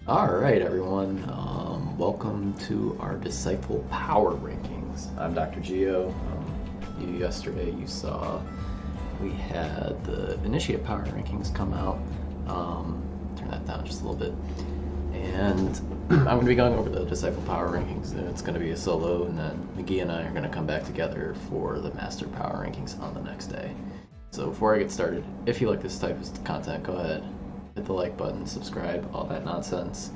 Alright, everyone. Welcome to our Disciple Power Rankings. I'm Dr. Geo. Yesterday you saw we had the Initiate Power Rankings come out. Turn that down just a little bit. And I'm going to be going over the Disciple Power Rankings, and it's going to be a solo, and then McGee and I are going to come back together for the Master Power Rankings on the next day. So before I get started, if you like this type of content, go ahead, hit the like button, subscribe, all that nonsense.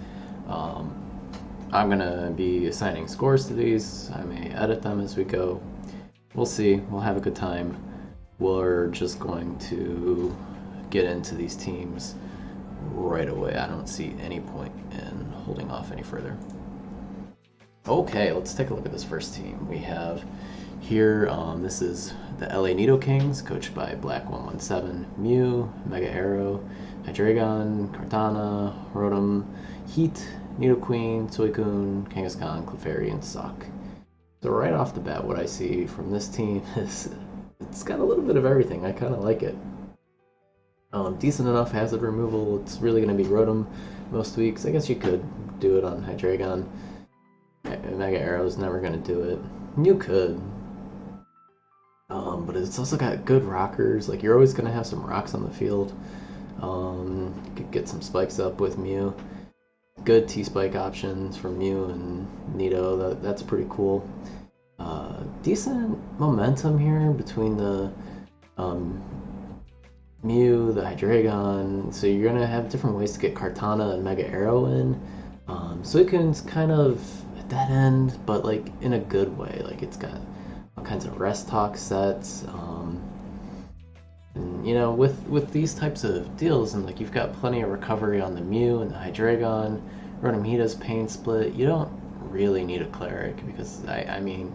I'm gonna be assigning scores to these. I may edit them as we go. We'll see. We'll have a good time. We're just going to get into these teams right away. I don't see any point in holding off any further. Okay, let's take a look at this first team. We have here, this is the LA Nidokings, coached by Black117, Mew, Mega Arrow, Hydreigon, Kartana, Rotom, Heat, Nidoqueen, Suicune, Kangaskhan, Clefairy, and Sock. So right off the bat, what I see from this team is it's got a little bit of everything. I kind of like it. Decent enough hazard removal. It's really going to be Rotom most weeks. I guess you could do it on Hydreigon. Mega Arrow's never going to do it. You could. But it's also got good rockers. Like, you're always going to have some rocks on the field. You could get some spikes up with Mew. Good T-Spike options for Mew and Nido. That's pretty cool. Decent momentum here between the Mew, the Hydreigon. So you're going to have different ways to get Kartana and Mega Arrow in. Suicune's kind of a dead end, but like in a good way. Like, it's got all kinds of rest talk sets. And, you know, with these types of deals, and like you've got plenty of recovery on the Mew and the Hydreigon, Rotomita's Pain Split, you don't really need a Cleric because, I mean,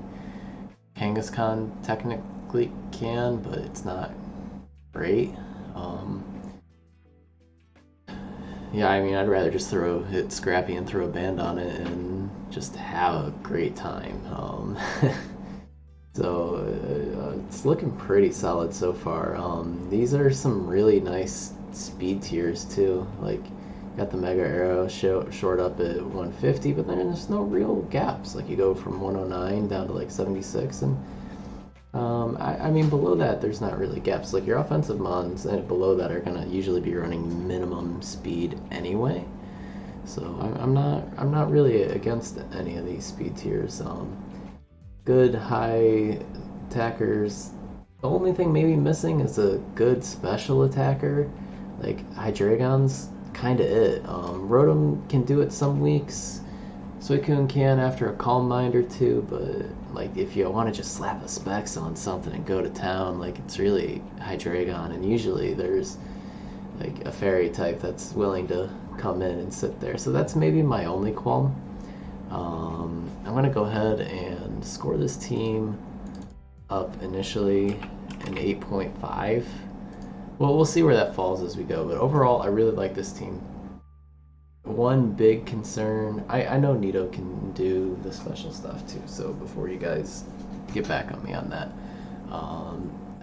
Kangaskhan technically can, but it's not great. Yeah, I mean, I'd rather just hit Scrappy and throw a band on it and just have a great time. So it's looking pretty solid so far. These are some really nice speed tiers too. Like, got the Mega Arrow short up at 150, but then there's no real gaps. Like, you go from 109 down to like 76, and I mean, below that there's not really gaps. Like, your offensive mons and below that are gonna usually be running minimum speed anyway. So I'm not really against any of these speed tiers. Good high attackers. The only thing maybe missing is a good special attacker. Like, Hydreigon's kind of it. Rotom can do it some weeks. Suicune can after a Calm Mind or two, but like, if you want to just slap a Specs on something and go to town, like, it's really Hydreigon, and usually there's like a fairy type that's willing to come in and sit there. So that's maybe my only qualm. I'm going to go ahead and score this team up initially an 8.5. Well, we'll see where that falls as we go, but overall, I really like this team. One big concern, I know Nido can do the special stuff too, so before you guys get back on me on that,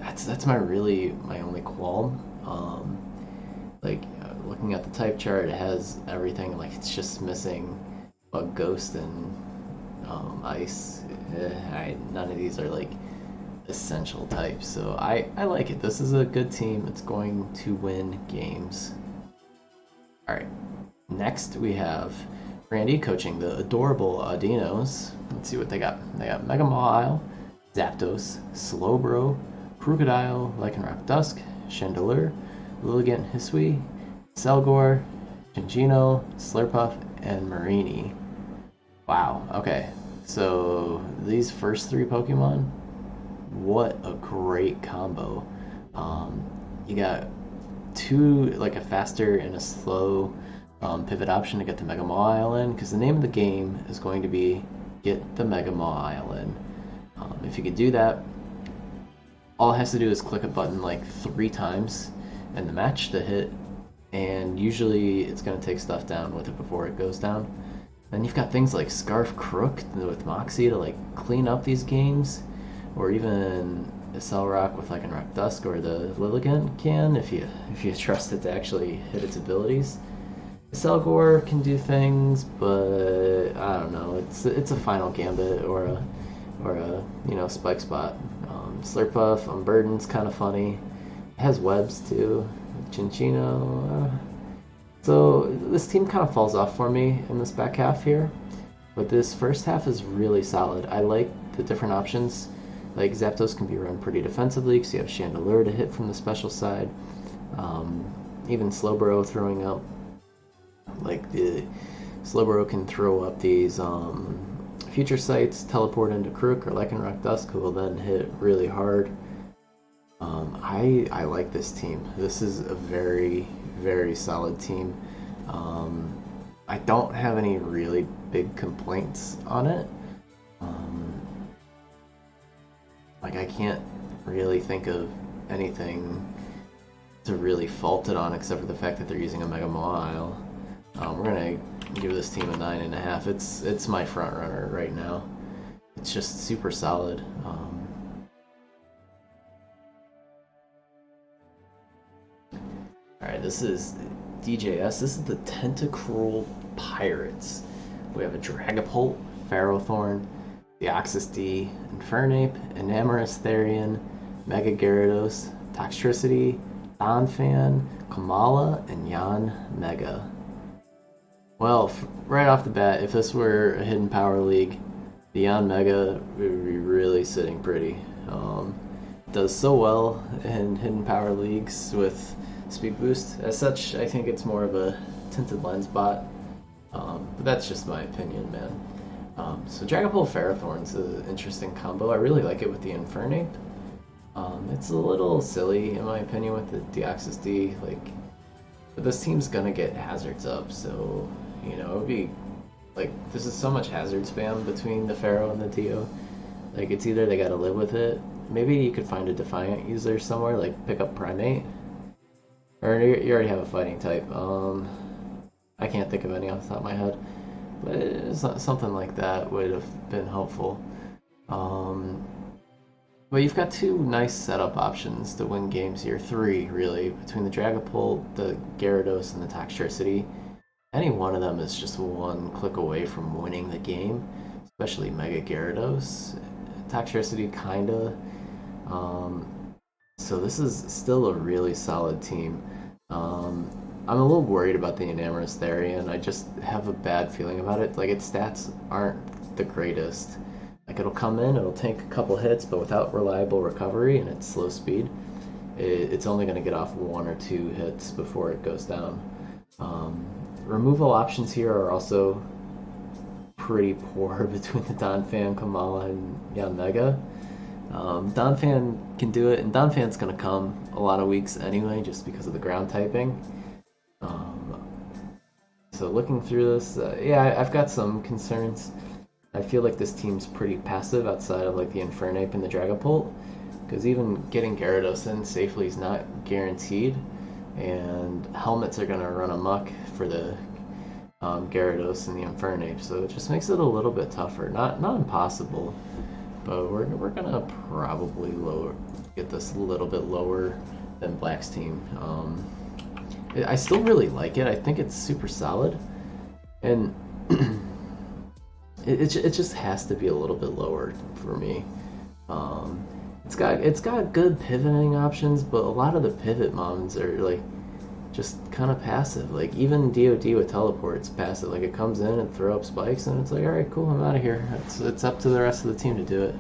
that's my only qualm. Looking at the type chart, it has everything. Like, it's just missing Bug Ghost and Ice. None of these are like essential types, so I like it. This is a good team. It's going to win games. Alright, next we have Frandy coaching the adorable Audinos. Let's see what they got. They got Mega Mawile, Zapdos, Slowbro, Krookodile, Lycanroc Dusk, Chandelure, Lilligant Hisui, Selgor, Gingino, Slurpuff, and Marini. Wow, okay. So these first three Pokemon, what a great combo. You got two, like a faster and a slow pivot option to get the Mega Mawile in, because the name of the game is going to be get the Mega Mawile in. If you could do that, all it has to do is click a button like 3 times in the match to hit, and usually it's going to take stuff down with it before it goes down. Then you've got things like Scarf Crook with Moxie to like clean up these games, or even Cellrock with Lycanroc Dusk, or the Lilligant can if you trust it to actually hit its abilities. Selgor can do things, but I don't know. It's a final gambit or a spike spot. Slurpuff Unburden's kind of funny. It has webs too. Chinchino. So this team kind of falls off for me in this back half here, but this first half is really solid. I like the different options. Like Zapdos can be run pretty defensively because you have Chandelure to hit from the special side. Even Slowbro throwing up, like the Slowbro can throw up these future sights, teleport into Crook or Lycanroc Dusk, who will then hit really hard. I like this team. This is a very, very solid team. I don't have any really big complaints on it. Like I can't really think of anything to really fault it on except for the fact that they're using a Mega Mawile. We're gonna give this team a 9.5. It's my front runner right now. It's just super solid. All right, this is DJS. This is the Tentacruel Pirates. We have a Dragapult, Ferrothorn, Deoxys D, Infernape, Enamorous Therian, Mega Gyarados, Toxtricity, Donphan, Kamala, and Yanmega. Well, right off the bat, if this were a Hidden Power League, the Yanmega would be really sitting pretty. Does so well in Hidden Power Leagues with Speed Boost. As such, I think it's more of a Tinted Lens bot, but that's just my opinion, man. So Dragapult Ferrothorn's an interesting combo. I really like it with the Infernape. It's a little silly, in my opinion, with the Deoxys D, but this team's gonna get hazards up, so, it would be, this is so much hazard spam between the Pharaoh and the Dio. It's either they gotta live with it, maybe you could find a Defiant user somewhere, pick up Primate, or you already have a Fighting type. I can't think of any off the top of my head, but something like that would have been helpful. But you've got two nice setup options to win games here. Three, really, between the Dragapult, the Gyarados, and the Toxtricity. Any one of them is just one click away from winning the game, especially Mega Gyarados. Toxtricity, kinda. So this is still a really solid team. I'm a little worried about the Enamorous Therian. I just have a bad feeling about it. Its stats aren't the greatest. It'll come in, it'll tank a couple hits, but without reliable recovery and its slow speed, it's only going to get off 1 or 2 hits before it goes down. Removal options here are also pretty poor between the Donphan, Kamala, and Yanmega. Donphan can do it, and Donphan's going to come a lot of weeks anyway, just because of the ground typing. So looking through this, I've got some concerns. I feel like this team's pretty passive outside of the Infernape and the Dragapult, because even getting Gyarados in safely is not guaranteed, and helmets are going to run amok for the Gyarados and the Infernape, so it just makes it a little bit tougher. Not impossible, but we're going to probably get this a little bit lower than Black's team. I still really like it. I think it's super solid, and it just has to be a little bit lower for me. It's got good pivoting options, but a lot of the pivot mons are just kind of passive. Even DOD with teleport's passive. It comes in and throw up spikes, and it's all right, cool, I'm out of here. It's up to the rest of the team to do it.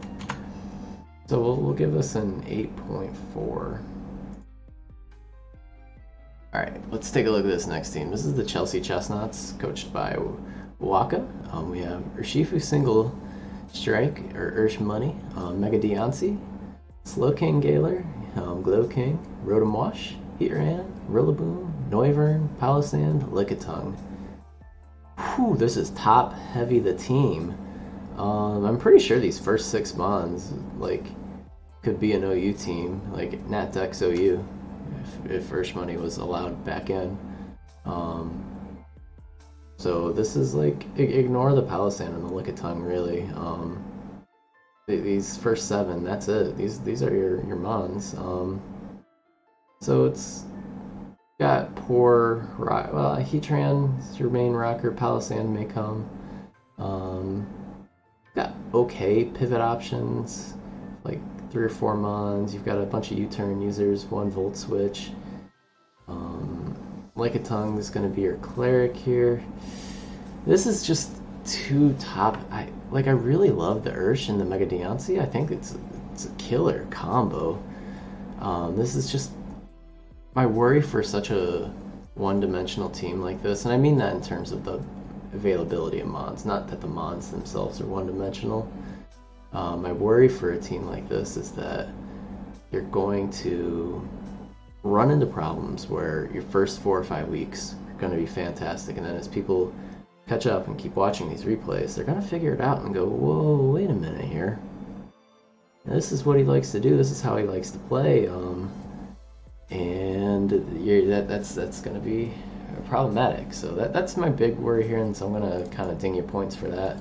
So we'll give this an 8.4. All right, let's take a look at this next team. This is the Chelsea Chestnuts, coached by Whacka. We have Urshifu Single Strike, or Ursh Money, Mega Deoncé, Slowking Galar, Glow King, Rotom Wash, Heatran, Rillaboom, Noivern, Palossand, Lickitung. Whew, this is top heavy the team. I'm pretty sure these first 6 mons could be an OU team, Natdex OU, if Ursh Money was allowed back in. So this is ignore the Palossand and the Lickitung, really. These first 7, that's it. These are your mons. So it's got poor rock. Well, Heatran is your main rocker. Palisand may come. Got okay pivot options, like 3 or 4 mons. You've got a bunch of U-turn users, 1 volt switch. Lickitung is going to be your cleric here. This is just too top. I really love the Ursh and the Mega Deontay. I think it's a killer combo. This is just my worry for such a one-dimensional team like this, and I mean that in terms of the availability of mons, not that the mons themselves are one-dimensional. My worry for a team like this is that you're going to run into problems where your first 4 or 5 weeks are going to be fantastic, and then as people catch up and keep watching these replays, they're going to figure it out and go, whoa, wait a minute here. This is what he likes to do. This is how he likes to play. And that's going to be problematic. So that's my big worry here, and so I'm going to kind of ding you points for that.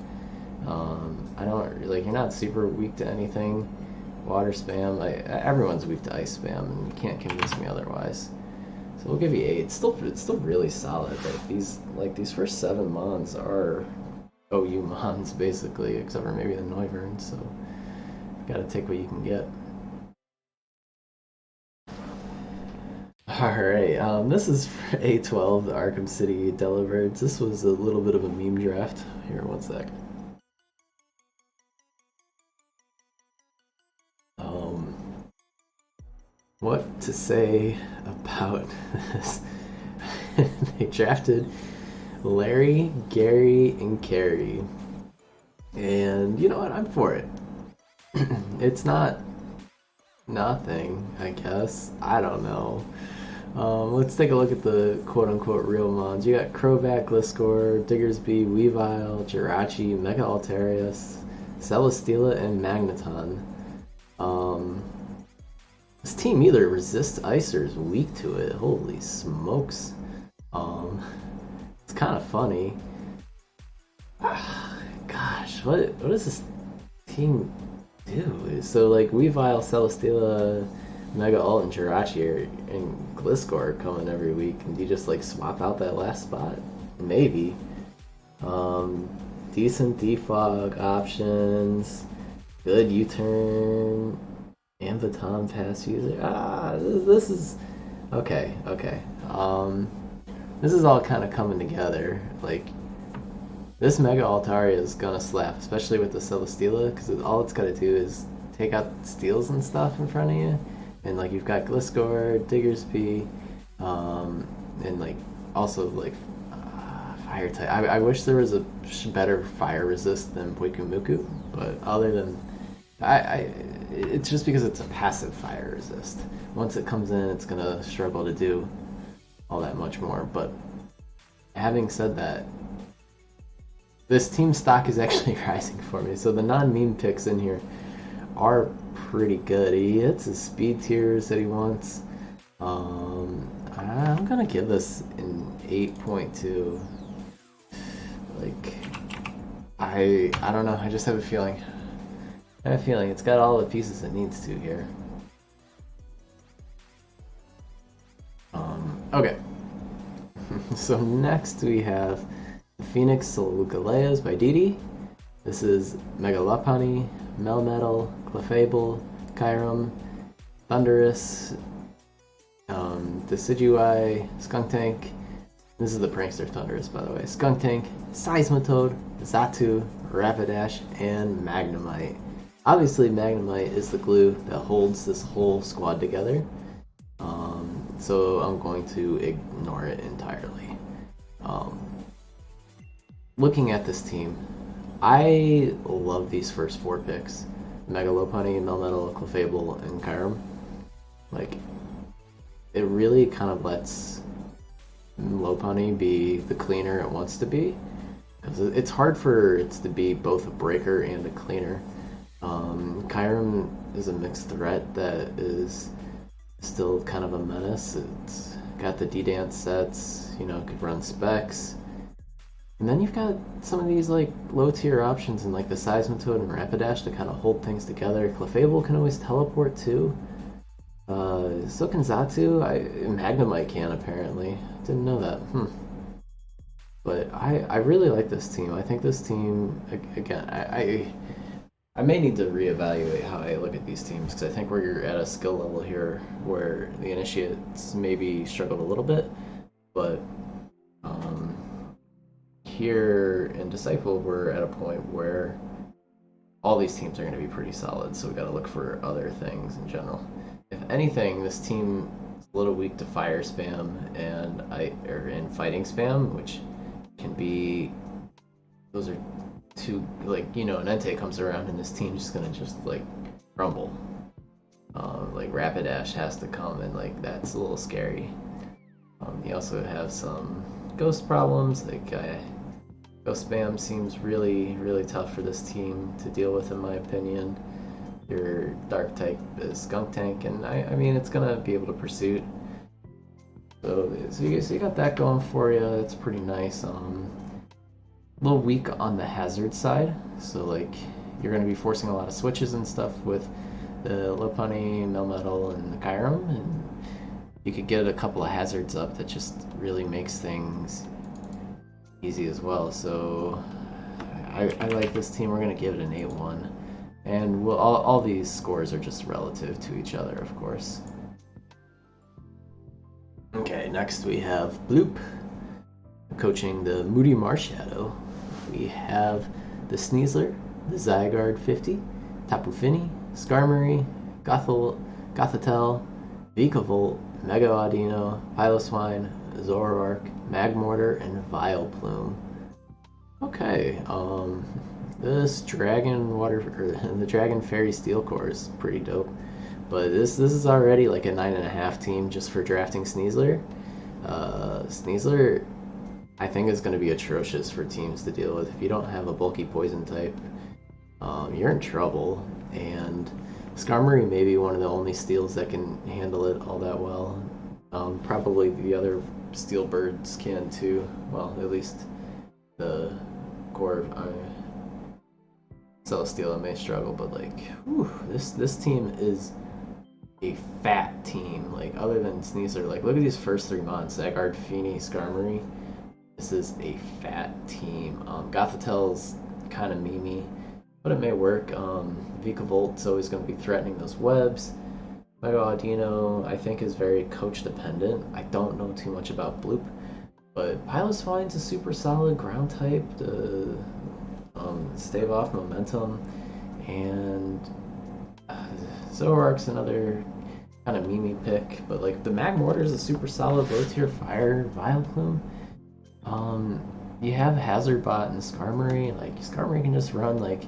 I don't you're not super weak to anything. Water spam, everyone's weak to ice spam, and you can't convince me otherwise. So we'll give you 8. It's still really solid. These first 7 mons are OU mons basically, except for maybe the Noivern. So you got to take what you can get. Alright, this is for A12, the Arkham City Delibirds. This was a little bit of a meme draft. Here, one sec. What to say about this? They drafted Larry, Gary, and Carey. And you know what? I'm for it. It's not nothing, I guess. I don't know. Let's take a look at the quote-unquote real mons. You got Crobat, Gliscor, Diggersby, Weavile, Jirachi, Mega Altarius, Celesteela, and Magneton. This team either resists ice or is weak to it. Holy smokes. It's kind of funny. Gosh, what does this team do? So like Weavile, Celesteela, Mega Alt, and Jirachi and Gliscor are coming every week, and do you just like swap out that last spot? Maybe. Decent defog options, good U-turn, Ambaton pass user. This is okay. This is all kind of coming together. Like, this Mega Altaria is gonna slap, especially with the Celesteela, because all it's gotta do is take out steals and stuff in front of you, and like you've got Gliscor, Diggersby, and like also like fire type. I wish there was a better fire resist than Puikumuku, but other than it's just because it's a passive fire resist. Once it comes in, it's gonna struggle to do all that much more. But having said that, this team stock is actually rising for me. So the non-meme picks in here are pretty good. He hits his speed tiers that he wants. I'm gonna give this an 8.2. Like, I don't know. I just have a feeling. I have a feeling it's got all the pieces it needs to here. Okay. So next we have Phoenix Solgaleas by Didi. This is Mega Lopunny, Melmetal, Clefable, Kyurem, Thundurus, Decidueye, Skuntank. This is the Prankster Thundurus, by the way. Skuntank, Seismitoad, Xatu, Rapidash, and Magnemite. Obviously, Magnemite is the glue that holds this whole squad together, so I'm going to ignore it entirely. Looking at this team, I love these first 4 picks. Mega Lopunny, Melmetal, Clefable, and Kyurem. Like, it really kind of lets Lopunny be the cleaner it wants to be, because it's hard for it to be both a breaker and a cleaner. Kyurem is a mixed threat that is still kind of a menace. It's got the D-Dance sets, you know, could run specs. And then you've got some of these like low tier options in like the Seismitoad and Rapidash to kind of hold things together. Clefable can always teleport too. Sokanzatsu, Magnemite can apparently. Didn't know that. But I really like this team. I think this team, again, I may need to reevaluate how I look at these teams because I think we're at a skill level here where the initiates maybe struggled a little bit, but um, here in Disciple we're at a point where all these teams are going to be pretty solid, so we got to look for other things in general. If anything, this team is a little weak to fire spam and fighting spam, which can be, those are two, like, an Entei comes around and this team's just gonna like crumble. Like Rapidash has to come and like that's a little scary. You also have some ghost problems, like ghost spam seems really, really tough for this team to deal with in my opinion. Your dark type is Skunk Tank, and I mean it's gonna be able to pursuit. So you got that going for you. It's pretty nice. A little weak on the hazard side, so like you're going to be forcing a lot of switches and stuff with the Lopunny, Melmetal, and the Kyurem, and you could get a couple of hazards up that just really makes things easy as well. So I like this team. We're going to give it an 8-1, and all these scores are just relative to each other, of course. Okay, next we have Bloop coaching the Moody Marshadow. We have the Sneasler, the Zygarde 50, Tapu Fini, Skarmory, Gothitelle, Vikavolt, Mega Audino, Piloswine, Zoroark, Magmortar, and Vileplume. Okay, this the Dragon Fairy Steel Core is pretty dope. But this is already like a 9.5 team just for drafting Sneasler. Sneasler, I think, is going to be atrocious for teams to deal with. If you don't have a bulky poison type, you're in trouble. And Skarmory may be one of the only steels that can handle it all that well. Probably the other steel birds can too. Well, at least the core Celesteela may struggle, but like, whew, this team is a fat team. Like, other than Sneasler, like, look at these first 3 months: Zygarde, Fini, Skarmory. This is a fat team. Gothitelle's kind of memey, but it may work. Vikavolt's always going to be threatening those webs. Mega Audino, I think, is very coach dependent. I don't know too much about Bloop, but Piloswine's a super solid ground type to stave off momentum, and Zoroark's another kind of memey pick, but like the Magmortar is a super solid low tier fire. Vileplume. You have Hazard Bot and Skarmory. Like, Skarmory can just run like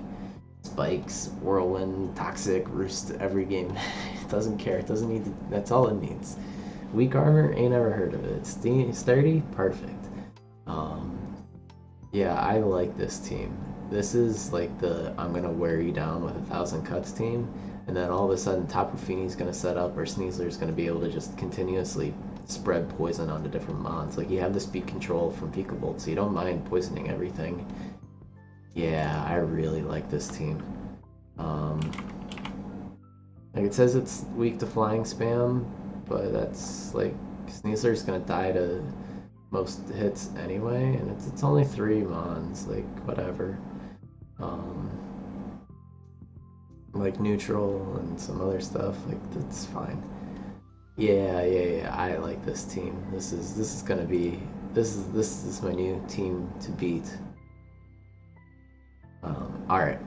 Spikes, Whirlwind, Toxic, Roost every game. It doesn't care. It doesn't need to, that's all it needs. Weak armor, ain't never heard of it. Sturdy, perfect. Yeah, I like this team. This is like the I'm gonna wear you down with 1,000 cuts team, and then all of a sudden Tapu Fini's gonna set up, or Sneasler's gonna be able to just continuously spread poison onto different mons. Like, you have the speed control from Vikavolt, so you don't mind poisoning everything. Yeah, I really like this team. Like, it says it's weak to flying spam, but that's like, Sneasler's gonna die to most hits anyway, and it's only 3 mons, like, whatever. Like neutral and some other stuff, like, that's fine. Yeah, I like this team. This is gonna be, this is my new team to beat. Alright.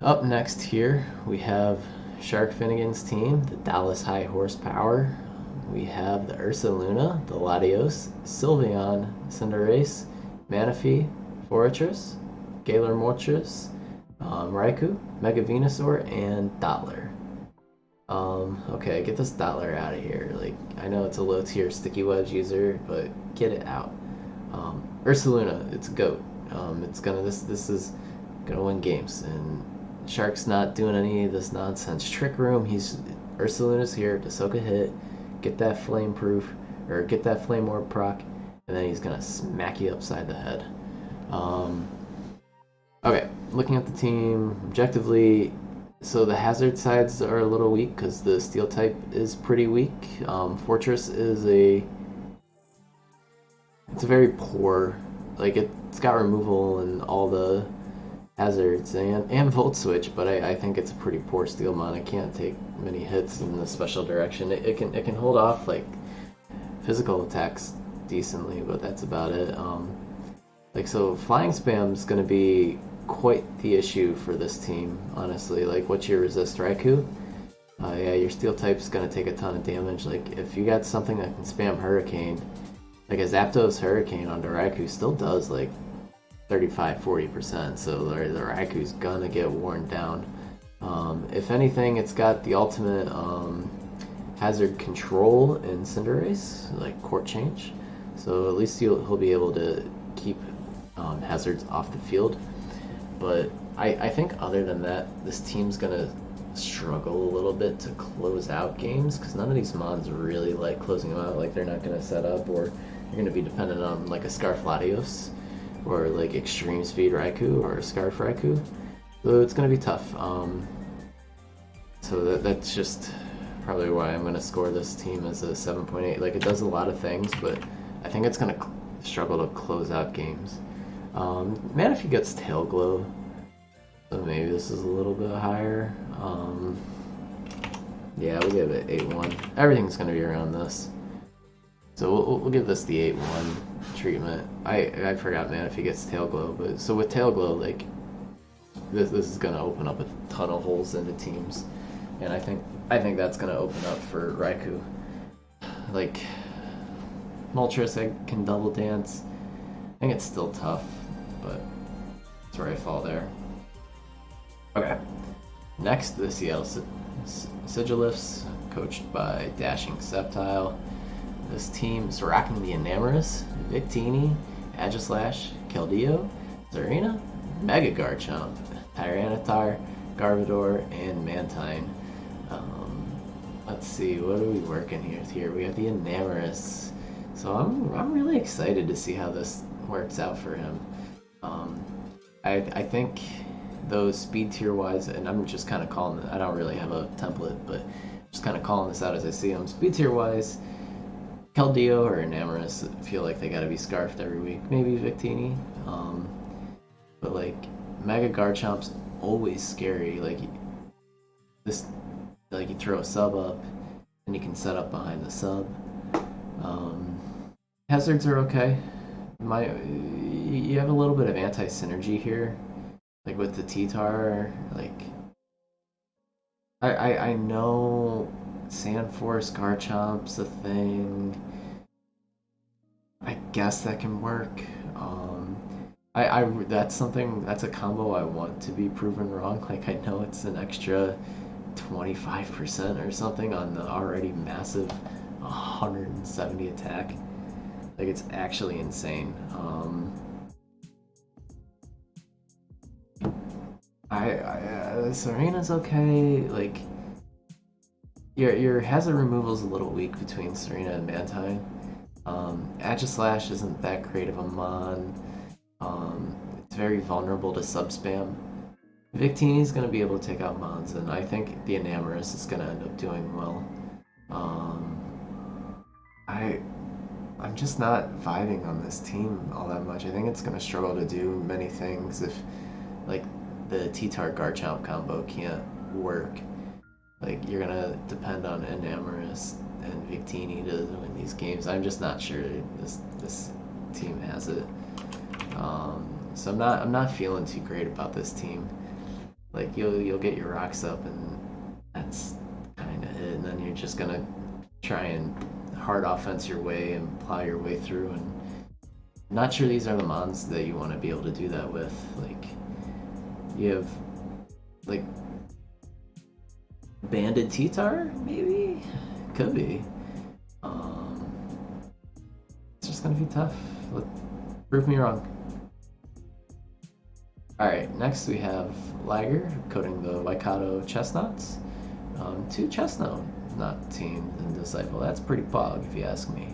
Up next here, we have Sharkfinnigan's team, the Dallas High Horsepower. We have the Ursaluna, the Latios, Sylveon, Cinderace, Manaphy, Fortress, Galar Mortress, Raikou, Mega Venusaur, and Dottler. Okay, get this Dottler out of here. Like, I know it's a low tier sticky wedge user, but get it out. Ursaluna, it's a GOAT. This is gonna win games, and Shark's not doing any of this nonsense. Trick Room, Ursaluna's here to soak a hit, get that flame proof, or get that flame orb proc, and then he's gonna smack you upside the head. Okay, looking at the team objectively, So the hazard sides are a little weak because the steel type is pretty weak. Fortress is it's a very poor, like it's got removal and all the hazards and volt switch, but I think it's a pretty poor steel mon. It can't take many hits in the special direction. It can hold off like physical attacks decently, but that's about it. Like so, flying spam is going to be quite the issue for this team, honestly. Like, what's your resist Raikou? Yeah, your steel type's going to take a ton of damage. Like, if you got something that can spam Hurricane, like a Zapdos Hurricane onto Raikou still does like 35-40%, so the Raikou's gonna get worn down. If anything, it's got the ultimate hazard control in Cinderace, like Court Change, so at least he'll be able to keep hazards off the field. But I think other than that, this team's gonna struggle a little bit to close out games because none of these mons really like closing them out. Like they're not gonna set up, or you're gonna be dependent on like a Scarf-Latios or like Extreme Speed Raikou or Scarf Raikou. So it's gonna be tough. So that's just probably why I'm gonna score this team as a 7.8. Like it does a lot of things, but I think it's gonna struggle to close out games. Manaphy gets Tail Glow, so maybe this is a little bit higher. Yeah, we'll give it 8-1. Everything's gonna be around this. So we'll give this the 8-1 treatment. I forgot Manaphy gets Tail Glow, but so with Tail Glow, like this is gonna open up a ton of holes into teams, and I think that's gonna open up for Raikou. Like Moltres, I can double dance. I think it's still tough, but that's where I fall there. Okay, next the Seattle Sigilifts, coached by Dashing Sceptile. This team is rocking the Enamorus, Victini, Agislash, Keldeo, Zarina, Mega Garchomp, Tyranitar, Garbodor, and Mantine. Let's see, what are we working here? We have the Enamorus. So I'm really excited to see how this works out for him. I think those speed tier wise, and I'm just kind of calling it, I don't really have a template, but just kind of calling this out as I see them. Speed tier wise, Keldeo or Enamorus feel like they gotta be scarfed every week. Maybe Victini. But like Mega Garchomp's always scary. Like this, like you throw a sub up and you can set up behind the sub. Hazards are okay. You have a little bit of anti-synergy here, like with the T-Tar. Like I know Sandforce Garchomp's a thing. I guess that can work. That's a combo I want to be proven wrong. Like I know it's an extra 25% or something on the already massive 170 attack. Like it's actually insane. Serena's okay. Like your hazard removal is a little weak between Serena and Mantine. Agislash isn't that great of a mon. It's very vulnerable to sub spam. Victini's gonna be able to take out mons, and I think the Enamorus is gonna end up doing well. I'm just not vibing on this team all that much. I think it's gonna struggle to do many things if like the T-Tar Garchomp combo can't work. Like you're gonna depend on Enamorus and Victini to win these games. I'm just not sure this team has it. So I'm not feeling too great about this team. Like you'll get your rocks up and that's kind of it, and then you're just gonna try and hard offense your way and plow your way through. And I'm not sure these are the mons that you want to be able to do that with. Like you have like Banded T-Tar, maybe? Could be. It's just gonna be tough. Prove me wrong. Alright, next we have Liger, coating the Waikato Chestnuts. 2 Chestnut teams in Disciple. That's pretty pog, if you ask me.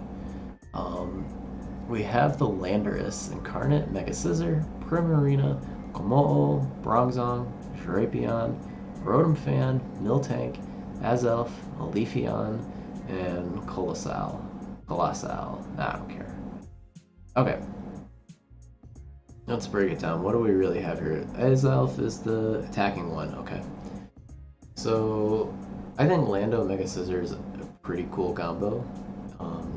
We have the Landorus, Incarnate, Mega Scizor, Primarina, Komodo, Bronzong, Drapion, Rotom Fan, Miltank, Azelf, Leafeon, and Colossal. Colossal. Nah, I don't care. Okay. Let's break it down. What do we really have here? Azelf is the attacking one. Okay. So, I think Lando Mega Scissor is a pretty cool combo.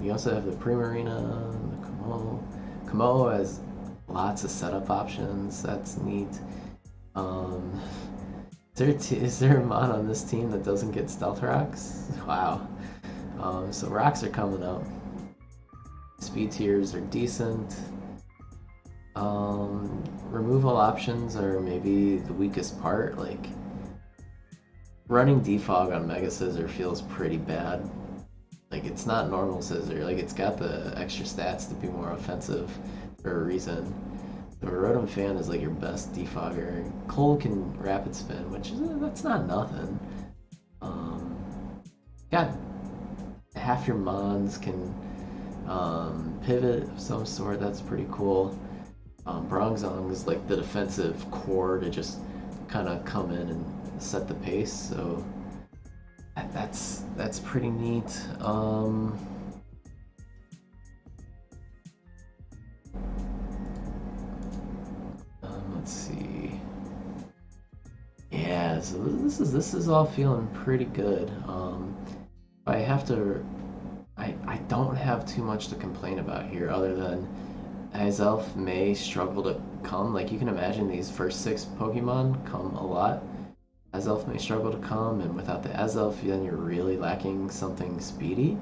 You also have the Primarina, the Kamo. Kamo has lots of setup options. That's neat. Um, is there a mod on this team that doesn't get Stealth Rocks? Wow. So rocks are coming up. Speed tiers are decent. Removal options are maybe the weakest part. Like, running Defog on Mega Scissor feels pretty bad. Like, it's not normal Scissor. Like, it's got the extra stats to be more offensive for a reason. The Rotom Fan is like your best defogger. Cole can rapid spin, which is that's not nothing. Got half your mons can pivot of some sort. That's pretty cool. Bronzong is like the defensive core to just kind of come in and set the pace. So that's pretty neat. Let's see. Yeah, so this is all feeling pretty good. I have to. I don't have too much to complain about here, other than Azelf may struggle to come. Like, you can imagine these first 6 Pokemon come a lot. Azelf may struggle to come, and without the Azelf, then you're really lacking something speedy.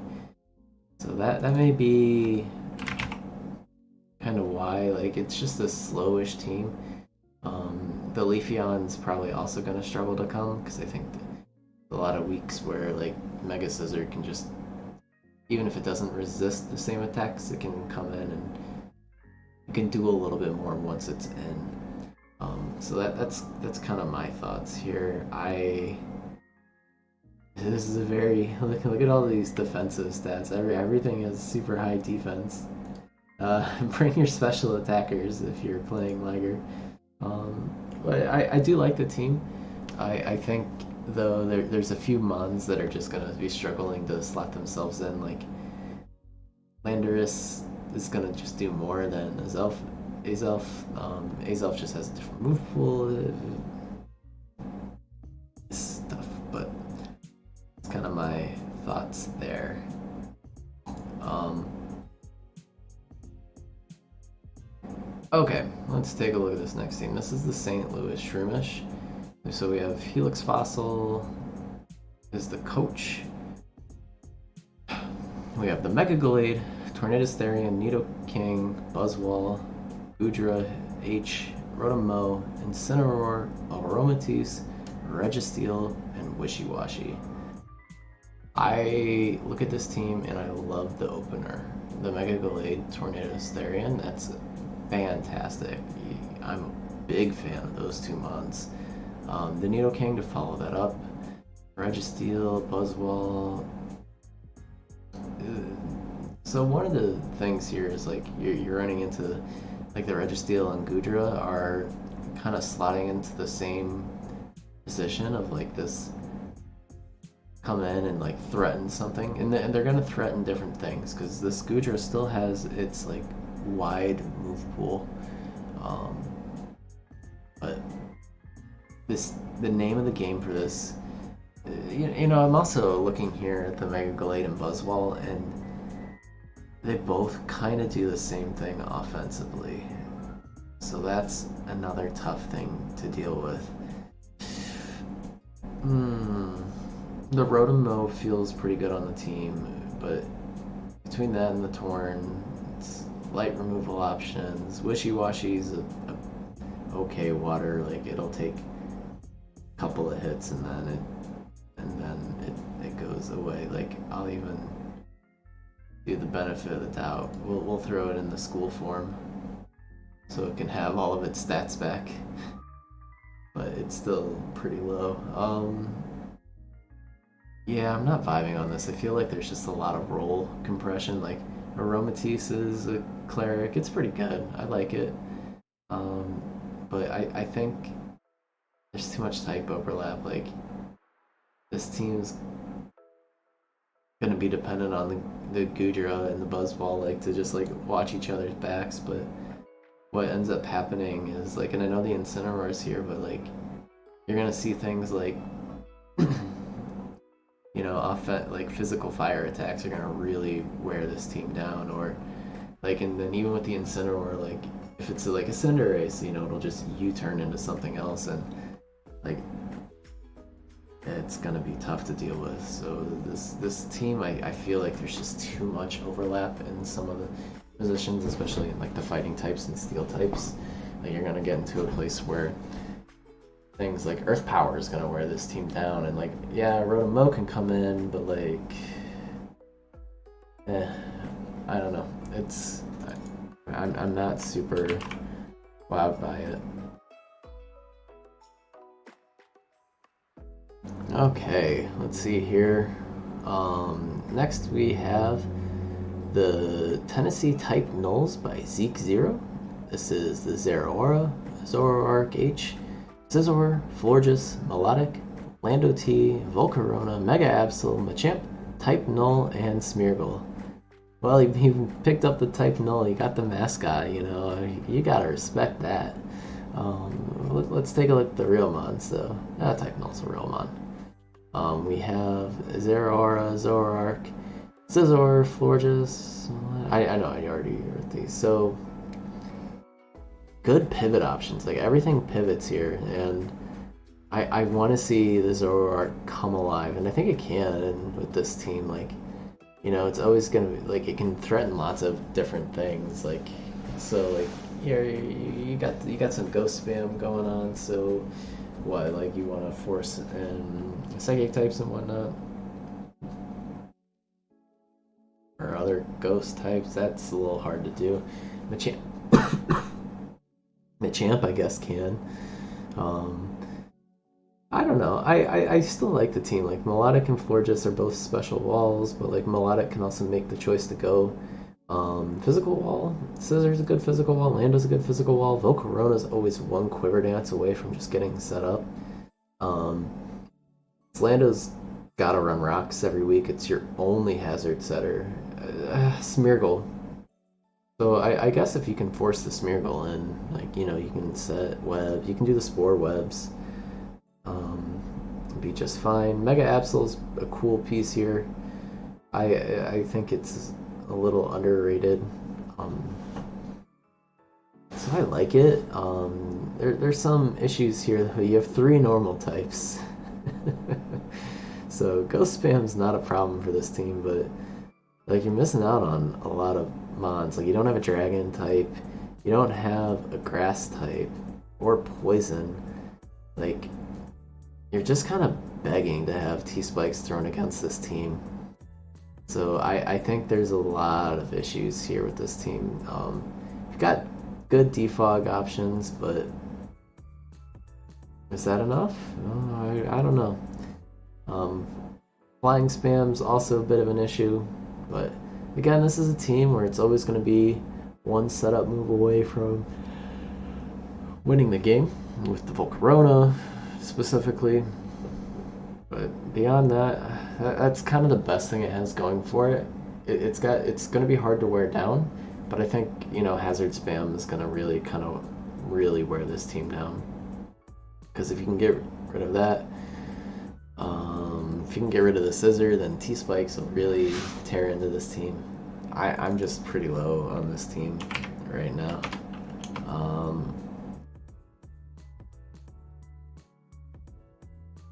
So that may be kind of why. Like, it's just a slowish team. The Leafeon's probably also going to struggle to come, because I think a lot of weeks where like Mega Scissor can just, even if it doesn't resist the same attacks, it can come in and you can do a little bit more once it's in. So that's kind of my thoughts here. This is a very look at all these defensive stats. Everything is super high defense. Bring your special attackers if you're playing Liger. But I do like the team. I think though there's a few mons that are just gonna be struggling to slot themselves in. Like Landorus is gonna just do more than Azelf. Azelf just has a different move pool stuff, but it's kind of my thoughts there. Okay, let's take a look at this next team. This is the St. Louis Shroomish. So we have Helix Fossil is the coach. We have the Mega Gallade, Tornadus Therian, Nidoking, Buzzwole, Goodra, H, Rotom-Mow, Incineroar, OrN'Latios, Registeel, and Wishy-Washy. I look at this team and I love the opener. The Mega Gallade, Tornadus Therian, that's fantastic. I'm a big fan of those two mons. The Nidoking to follow that up. Registeel, Buzzwole. So one of the things here is like you're running into like the Registeel and Goodra are kind of slotting into the same position of like this come in and like threaten something, and they're gonna threaten different things because this Goodra still has its like wide move pool, but the name of the game for this, you know, I'm also looking here at the Mega Gallade and Buzzwole, and they both kind of do the same thing offensively, so that's another tough thing to deal with. The Rotom-Mow feels pretty good on the team, but between that and the Torn, it's light removal options. Wishy-Washy's a okay water, like it'll take a couple of hits and then it goes away. Like I'll even do the benefit of the doubt. We'll throw it in the school form so it can have all of its stats back, but it's still pretty low. Yeah, I'm not vibing on this. I feel like there's just a lot of roll compression. Like OrN'Latios is a cleric. It's pretty good. I like it. But I think there's too much type overlap. Like, this team's gonna be dependent on the Gudra and the Buzzball, like, to just like watch each other's backs. But what ends up happening is like, and I know the Incineroar's here, but like, you're gonna see things like, you know, like physical fire attacks are gonna really wear this team down, or like, and then even with the Incineroar, like, if it's like a Cinderace, you know, it'll just U-turn into something else, and like, it's gonna be tough to deal with. So this team, I feel like there's just too much overlap in some of the positions, especially in like the fighting types and steel types. Like, you're gonna get into a place where things like Earth Power is gonna wear this team down, and like, yeah, Rotom can come in, but like, I don't know. I'm not super wowed by it. Okay, let's see here. Next we have the Tennessee Type Nulls by Zeke Zero. This is the Zeraora, Zoroark H, Scizor, Florges, Melodic, Lando T, Volcarona, Mega Absol, Machamp, Type Null, and Smeargle. Well, he picked up the Type Null, he got the mascot, you know, you gotta respect that. Let's take a look at the real mons, though. Type Null's a real mon. We have Zeraora, Zoroark, Scizor, Florges. I know I already read these. So, good pivot options. Like, everything pivots here, and I want to see the Zoroark come alive, and I think it can with this team. Like, you know, it's always gonna be like, it can threaten lots of different things. Like, so like, here you got some ghost spam going on. So what, like, you want to force in psychic types and whatnot, or other ghost types? That's a little hard to do. Machamp, Machamp, I guess can. I don't know. I still like the team. Like, Melodic and Florges are both special walls, but like, Melodic can also make the choice to go physical wall. Scissor's a good physical wall. Lando's a good physical wall. Volcarona's always one Quiver Dance away from just getting set up. Lando's gotta run rocks every week. It's your only hazard setter. Smeargle. So I guess if you can force the Smeargle in, like, you know, you can set webs. You can do the Spore webs. Be just fine. Mega Absol's a cool piece here. I think it's a little underrated. So I like it. There's some issues here though. You have 3 normal types. So Ghost Spam's not a problem for this team, but like, you're missing out on a lot of mons. Like, you don't have a dragon type, you don't have a grass type, or poison. Like, you're just kind of begging to have T-Spikes thrown against this team. So I think there's a lot of issues here with this team. You've got good defog options, but is that enough? I don't know. Flying Spam's also a bit of an issue, but again, this is a team where it's always going to be one setup move away from winning the game, with the Volcarona specifically. But beyond that, that's kind of the best thing it has going for it. It's going to be hard to wear down, but I think, you know, hazard spam is going to really kind of really wear this team down. Because if you can get rid of that, if you can get rid of the scissor, then T-Spikes will really tear into this team. I'm just pretty low on this team right now.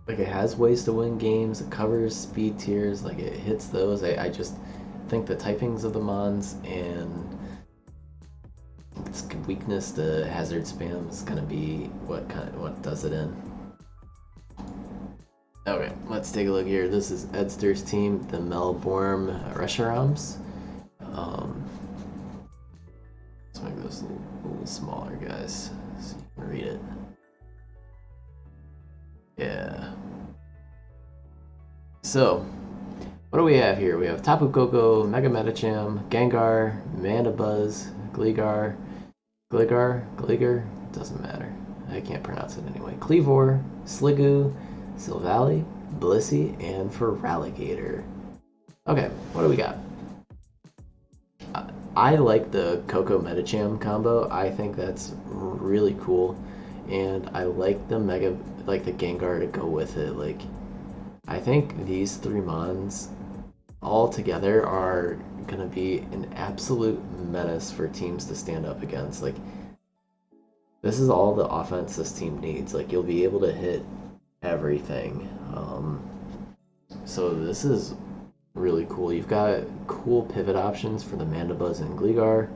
Like, it has ways to win games, it covers speed tiers, like, it hits those. I just think the typings of the mons and its weakness to hazard spam is gonna be what does it in. Okay, let's take a look here. This is Edstur's team, the Melbourne Reshiram's. Let's make this a little smaller, guys, so you can read it. Yeah. So, what do we have here? We have Tapu Koko, Mega Medicham, Gengar, Mandibuzz, Gligar, doesn't matter. I can't pronounce it anyway. Cleavor, Sliggoo, Silvally, Blissey, and Feraligatr. Okay, what do we got? I like the Coco Medicham combo. I think that's really cool, and I like the the Gengar to go with it. Like, I think these three mons all together are gonna be an absolute menace for teams to stand up against. Like, this is all the offense this team needs. Like, you'll be able to hit everything. So this is really cool. You've got cool pivot options for the Mandibuzz and Gligar.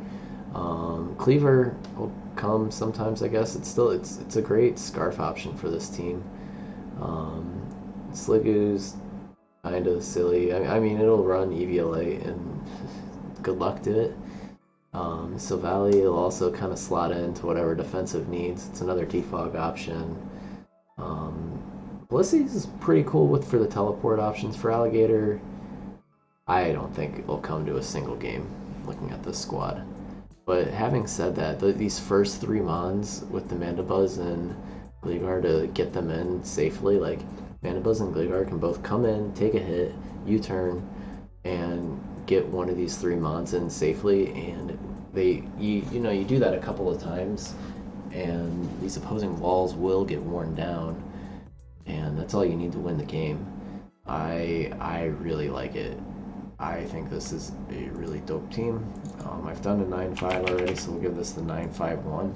Cleaver will come sometimes, I guess. It's a great scarf option for this team. Sliggoo's kind of silly. I mean, it'll run EVLA, and good luck to it. Silvally will also kind of slot into whatever defensive needs. It's another defog option. Blissey's pretty cool for the teleport options. For Alligator, I don't think it'll come to a single game looking at this squad. But having said that, these first three mons with the Mandibuzz and Gligar to get them in safely, like Mandibuzz and Gligar can both come in, take a hit, U-turn, and get one of these three mons in safely, and you do that a couple of times, and these opposing walls will get worn down, and that's all you need to win the game. I really like it. I think this is a really dope team. I've done a 9-5 already, so we'll give this the 9-5-1.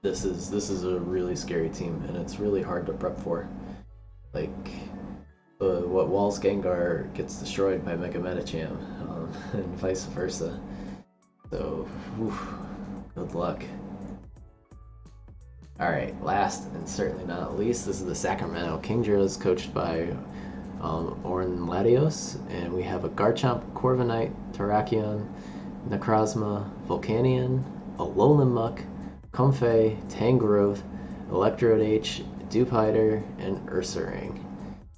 This is a really scary team, and it's really hard to prep for. Like, what Walls Gengar gets destroyed by Mega Medicham, and vice versa. So, good luck. Alright, last and certainly not least, this is the Sacramento Kingdras, coached by OrN'Latios, and we have a Garchomp, Corviknight, Terrakion, Necrozma, Volcanion, Alolan Muck, Comfey, Tangrowth, Electrode H, Dewpider, and Ursaring.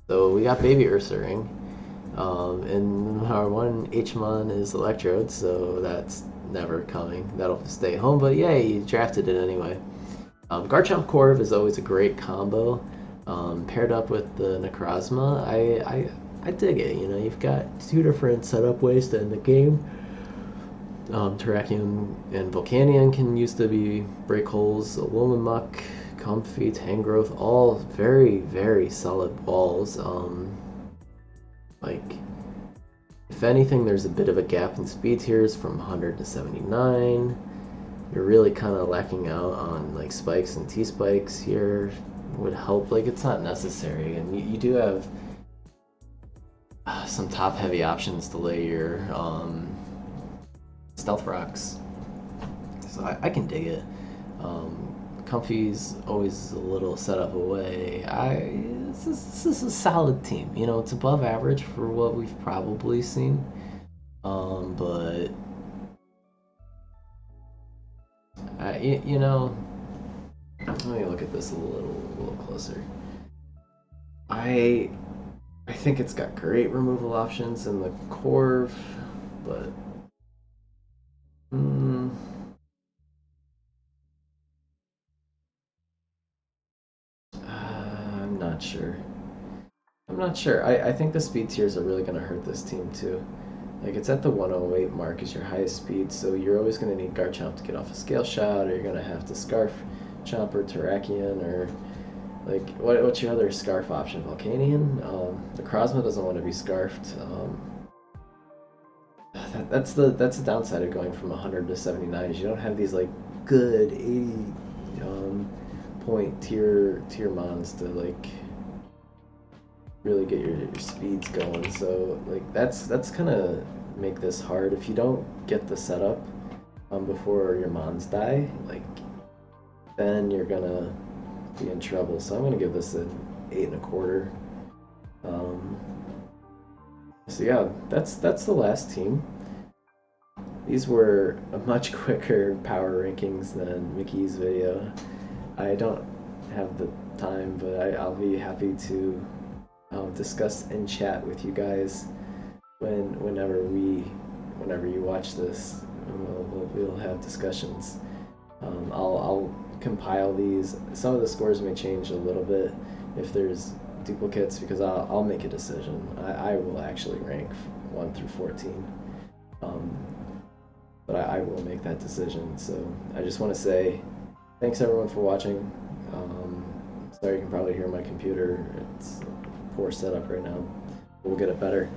So we got baby Ursaring, and our one Hmon is Electrode, so that's never coming. That'll stay home, but yay, you drafted it anyway. Garchomp Corv is always a great combo. Paired up with the Necrozma, I dig it. You know, you've got two different setup ways to end the game. Terrakion and Volcanion can used to be break holes. Alolan Muck, Comfey, Tangrowth, all very, very solid balls. Like, if anything, there's a bit of a gap in speed tiers from 100 to 79. You're really kind of lacking out on like spikes and T-spikes here. Would help. Like, it's not necessary, and you do have some top-heavy options to lay your Stealth Rocks, so I can dig it. Comfy's always a little setup away. This is a solid team. You know, it's above average for what we've probably seen, but you know, let me look at this a little closer. I think it's got great removal options in the Corv, but I'm not sure. I think the speed tiers are really going to hurt this team too. Like, it's at the 108 mark is your highest speed, so you're always going to need Garchomp to get off a Scale Shot, or you're going to have to Scarf Chomp or Terrakion, or like, what's your other Scarf option? Volcanion? The Necrozma doesn't want to be Scarfed. That's the downside of going from 100 to 79 is you don't have these like good 80 point tier mons to like really get your speeds going. So like that's kind of make this hard. If you don't get the setup before your mons die, like, then you're gonna be in trouble. So I'm gonna give this an 8 1/4. So yeah, that's the last team. These were a much quicker power rankings than Mickey's video. I don't have the time, but I'll be happy to discuss and chat with you guys whenever you watch this. We'll have discussions. I'll compile these. Some of the scores may change a little bit if there's duplicates, because I'll make a decision. I will actually rank 1 through 14. But I will make that decision. So I just want to say thanks everyone for watching. Sorry, you can probably hear my computer. It's a poor setup right now. We'll get it better.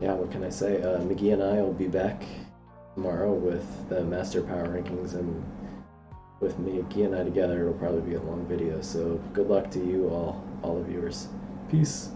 Yeah, what can I say? McGee and I will be back tomorrow with the Master Power Rankings, and with McGee and I together, it'll probably be a long video. So good luck to you all the viewers. Peace.